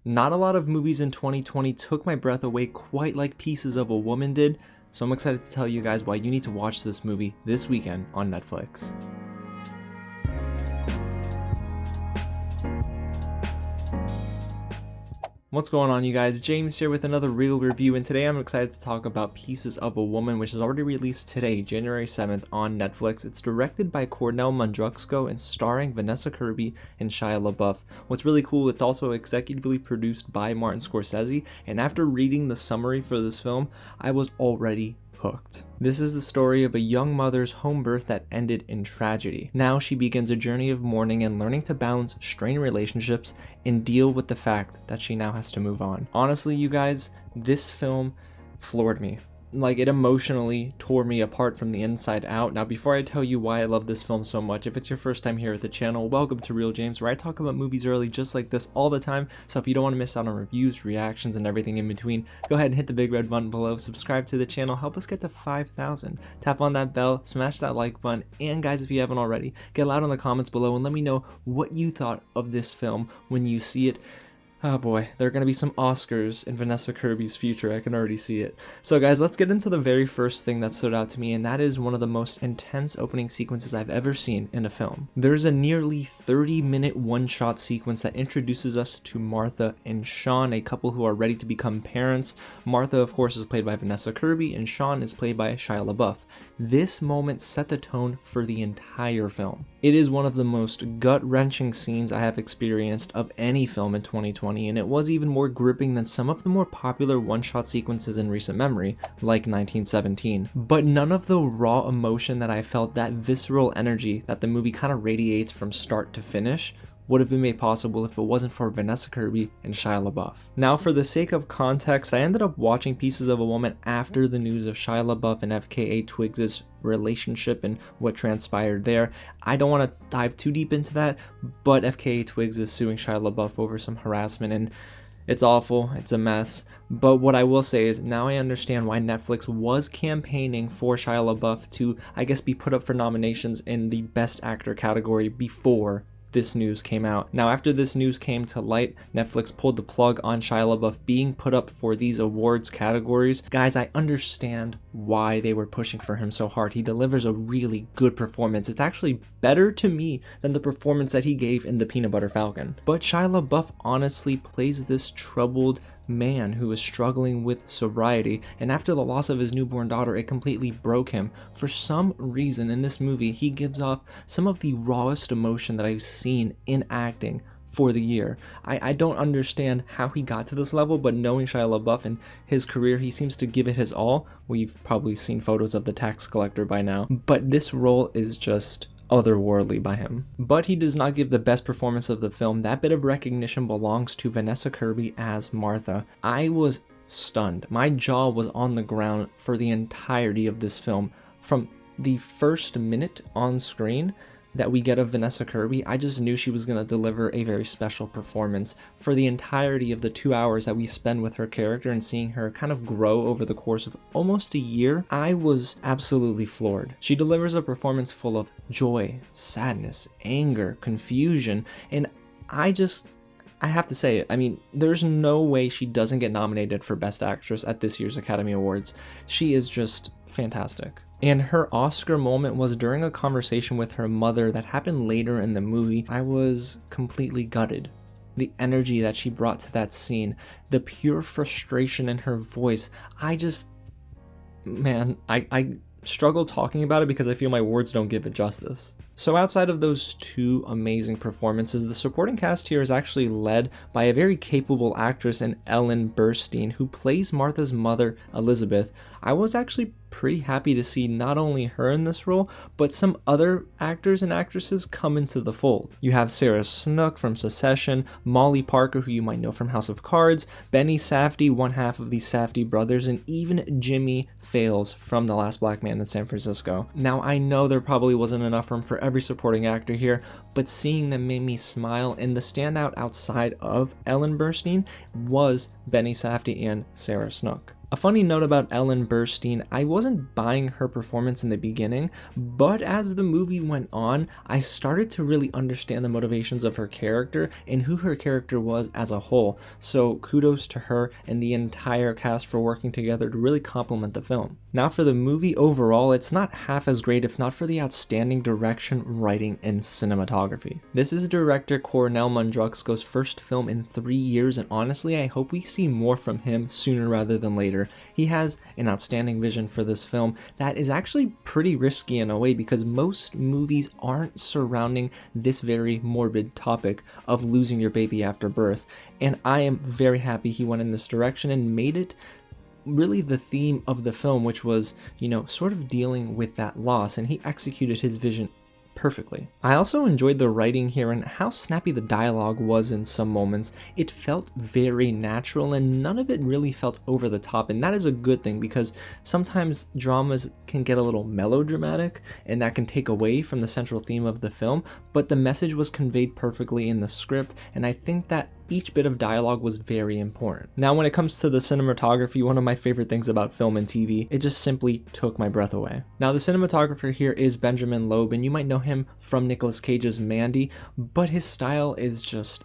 Not a lot of movies in 2020 took my breath away quite like Pieces of a Woman did, so I'm excited to tell you guys why you need to watch this movie this weekend on Netflix. What's going on, you guys? James here with another real review, and today I'm excited to talk about Pieces of a Woman, which is already released today, January 7th on Netflix. It's directed by Kornél Mundruczó and starring Vanessa Kirby and Shia LaBeouf. What's really cool, it's also executively produced by Martin Scorsese, and after reading the summary for this film, I was already hooked. This is the story of a young mother's home birth that ended in tragedy. Now she begins a journey of mourning and learning to balance strained relationships and deal with the fact that she now has to move on. Honestly, you guys, this film floored me. Like, it emotionally tore me apart from the inside out. Now, before I tell you why I love this film so much, if it's your first time here at the channel, welcome to Real James, where I talk about movies early just like this all the time. So if you don't want to miss out on reviews, reactions, and everything in between, go ahead and hit the big red button below, subscribe to the channel, help us get to 5,000. Tap on that bell, smash that like button, and guys, if you haven't already, get loud in the comments below and let me know what you thought of this film when you see it. Oh boy, there are going to be some Oscars in Vanessa Kirby's future, I can already see it. So guys, let's get into the very first thing that stood out to me, and that is one of the most intense opening sequences I've ever seen in a film. There's a nearly 30-minute one-shot sequence that introduces us to Martha and Sean, a couple who are ready to become parents. Martha, of course, is played by Vanessa Kirby, and Sean is played by Shia LaBeouf. This moment set the tone for the entire film. It is one of the most gut-wrenching scenes I have experienced of any film in 2020, and it was even more gripping than some of the more popular one-shot sequences in recent memory, like 1917. But none of the raw emotion that I felt, that visceral energy that the movie kind of radiates from start to finish, would have been made possible if it wasn't for Vanessa Kirby and Shia LaBeouf. Now, for the sake of context, I ended up watching Pieces of a Woman after the news of Shia LaBeouf and FKA Twigs' relationship and what transpired there. I don't want to dive too deep into that, but FKA Twigs is suing Shia LaBeouf over some harassment, and it's awful, it's a mess. But what I will say is now I understand why Netflix was campaigning for Shia LaBeouf to, I guess, be put up for nominations in the Best Actor category before this news came out. Now, after this news came to light, Netflix pulled the plug on Shia LaBeouf being put up for these awards categories. Guys, I understand why they were pushing for him so hard. He delivers a really good performance. It's actually better to me than the performance that he gave in The Peanut Butter Falcon. But Shia LaBeouf honestly plays this troubled man who is struggling with sobriety, and after the loss of his newborn daughter, it completely broke him. For some reason in this movie, he gives off some of the rawest emotion that I've seen in acting for the year. I don't understand how he got to this level, but knowing Shia LaBeouf and his career, he seems to give it his all. We've probably seen photos of the tax collector by now, but this role is just otherworldly by him. But he does not give the best performance of the film. That bit of recognition belongs to Vanessa Kirby as Martha. I was stunned. My jaw was on the ground for the entirety of this film. From the first minute on screen that we get of Vanessa Kirby, I just knew she was going to deliver a very special performance. For the entirety of the 2 hours that we spend with her character and seeing her kind of grow over the course of almost a year, I was absolutely floored. She delivers a performance full of joy, sadness, anger, confusion, and I have to say it. I mean, there's no way she doesn't get nominated for Best Actress at this year's Academy Awards. She is just fantastic. And her Oscar moment was during a conversation with her mother that happened later in the movie. I was completely gutted. The energy that she brought to that scene, the pure frustration in her voice, I struggle talking about it because I feel my words don't give it justice. So outside of those two amazing performances, the supporting cast here is actually led by a very capable actress in Ellen Burstyn, who plays Martha's mother, Elizabeth. I was actually pretty happy to see not only her in this role, but some other actors and actresses come into the fold. You have Sarah Snook from Succession, Molly Parker, who you might know from House of Cards, Benny Safdie, one half of the Safdie brothers, and even Jimmy Fails from The Last Black Man in San Francisco. Now, I know there probably wasn't enough room for every supporting actor here, but seeing them made me smile, and the standout outside of Ellen Burstyn was Benny Safdie and Sarah Snook. A funny note about Ellen Burstyn, I wasn't buying her performance in the beginning, but as the movie went on, I started to really understand the motivations of her character and who her character was as a whole, so kudos to her and the entire cast for working together to really complement the film. Now for the movie overall, it's not half as great if not for the outstanding direction, writing, and cinematography. This is director Kornél Mundruczó's first film in 3 years, and honestly I hope we see more from him sooner rather than later. He has an outstanding vision for this film that is actually pretty risky in a way because most movies aren't surrounding this very morbid topic of losing your baby after birth, and I am very happy he went in this direction and made it really the theme of the film, which was, sort of dealing with that loss, and he executed his vision perfectly. I also enjoyed the writing here and how snappy the dialogue was in some moments. It felt very natural and none of it really felt over the top, and that is a good thing because sometimes dramas can get a little melodramatic and that can take away from the central theme of the film, but the message was conveyed perfectly in the script, and I think that each bit of dialogue was very important. Now when it comes to the cinematography, one of my favorite things about film and TV, it just simply took my breath away. Now the cinematographer here is Benjamin Loeb, and you might know him from Nicolas Cage's Mandy, but his style is just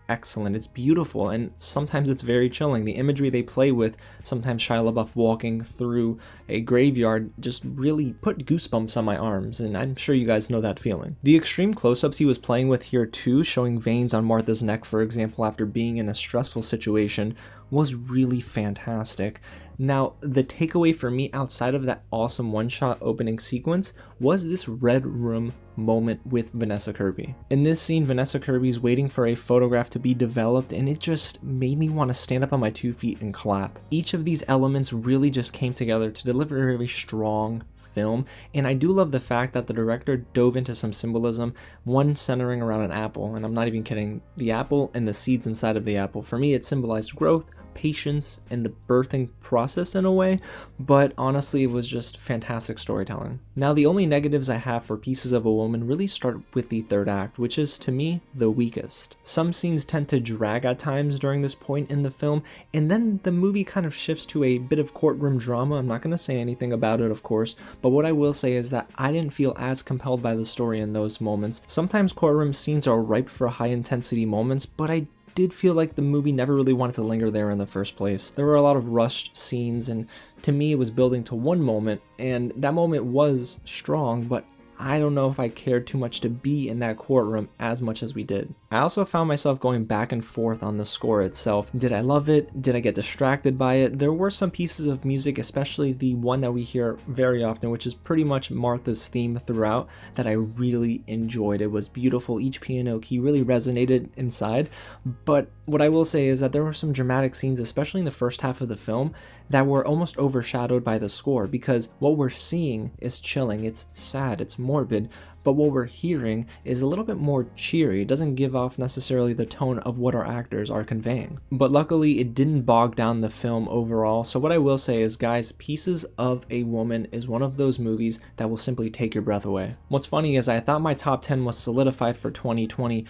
excellent. It's beautiful and sometimes it's very chilling. The imagery they play with, sometimes Shia LaBeouf walking through a graveyard, just really put goosebumps on my arms, and I'm sure you guys know that feeling. The extreme close-ups he was playing with here too, showing veins on Martha's neck for example after being in a stressful situation, was really fantastic. Now, the takeaway for me outside of that awesome one-shot opening sequence was this red room moment with Vanessa Kirby. In this scene, Vanessa Kirby's waiting for a photograph to be developed, and it just made me want to stand up on my 2 feet and clap. Each of these elements really just came together to deliver a very strong film, and I do love the fact that the director dove into some symbolism, one centering around an apple, and I'm not even kidding, the apple and the seeds inside of the apple. For me, it symbolized growth, patience, and the birthing process in a way, but honestly it was just fantastic storytelling. Now the only negatives I have for Pieces of a Woman really start with the third act, which is to me the weakest. Some scenes tend to drag at times during this point in the film, and then the movie kind of shifts to a bit of courtroom drama. I'm not going to say anything about it of course, but what I will say is that I didn't feel as compelled by the story in those moments. Sometimes courtroom scenes are ripe for high intensity moments, but I did feel like the movie never really wanted to linger there in the first place. There were a lot of rushed scenes, and to me it was building to one moment, and that moment was strong, but I don't know if I cared too much to be in that courtroom as much as we did. I also found myself going back and forth on the score itself. Did I love it? Did I get distracted by it? There were some pieces of music, especially the one that we hear very often, which is pretty much Martha's theme throughout, that I really enjoyed. It was beautiful. Each piano key really resonated inside. But what I will say is that there were some dramatic scenes, especially in the first half of the film, that were almost overshadowed by the score, because what we're seeing is chilling, it's sad, it's morbid, but what we're hearing is a little bit more cheery. It doesn't give off necessarily the tone of what our actors are conveying. But luckily it didn't bog down the film overall, so what I will say is, guys, Pieces of a Woman is one of those movies that will simply take your breath away. What's funny is I thought my top 10 was solidified for 2020,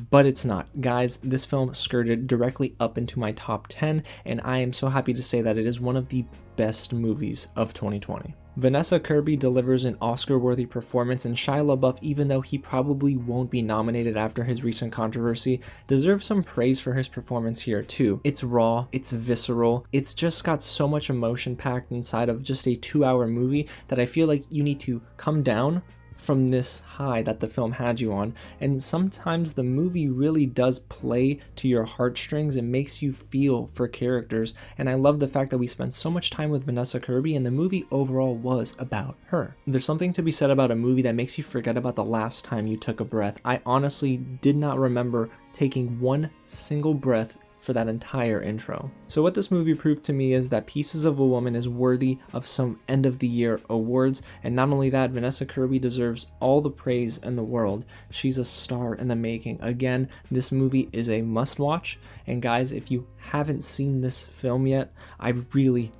but it's not. Guys, this film skirted directly up into my top 10, and I am so happy to say that it is one of the best movies of 2020. Vanessa Kirby delivers an Oscar-worthy performance, and Shia LaBeouf, even though he probably won't be nominated after his recent controversy, deserves some praise for his performance here too. It's raw, it's visceral, it's just got so much emotion packed inside of just a 2-hour movie that I feel like you need to come down from this high that the film had you on, and sometimes the movie really does play to your heartstrings and makes you feel for characters, and I love the fact that we spent so much time with Vanessa Kirby and the movie overall was about her. There's something to be said about a movie that makes you forget about the last time you took a breath. I honestly did not remember taking one single breath for that entire intro. So what this movie proved to me is that Pieces of a Woman is worthy of some end of the year awards, and not only that, Vanessa Kirby deserves all the praise in the world. She's a star in the making. Again, this movie is a must watch, and guys, if you haven't seen this film yet, I really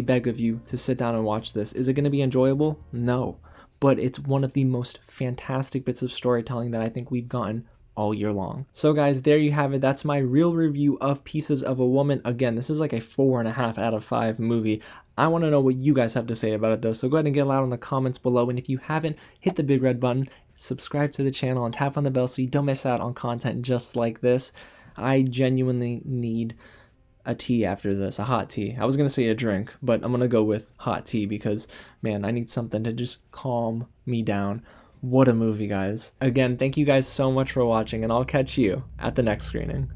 beg of you to sit down and watch this. Is it going to be enjoyable? No, but it's one of the most fantastic bits of storytelling that I think we've gotten all year long. So guys, there you have it. That's my real review of Pieces of a Woman. Again, this is like a 4.5 out of 5 movie. I want to know what you guys have to say about it though, so go ahead and get loud in the comments below. And if you haven't, hit the big red button, subscribe to the channel, and tap on the bell so you don't miss out on content just like this. I genuinely need a tea after this, a hot tea. I was gonna say a drink, but I'm gonna go with hot tea because, man, I need something to just calm me down. What a movie, guys. Again, thank you guys so much for watching, and I'll catch you at the next screening.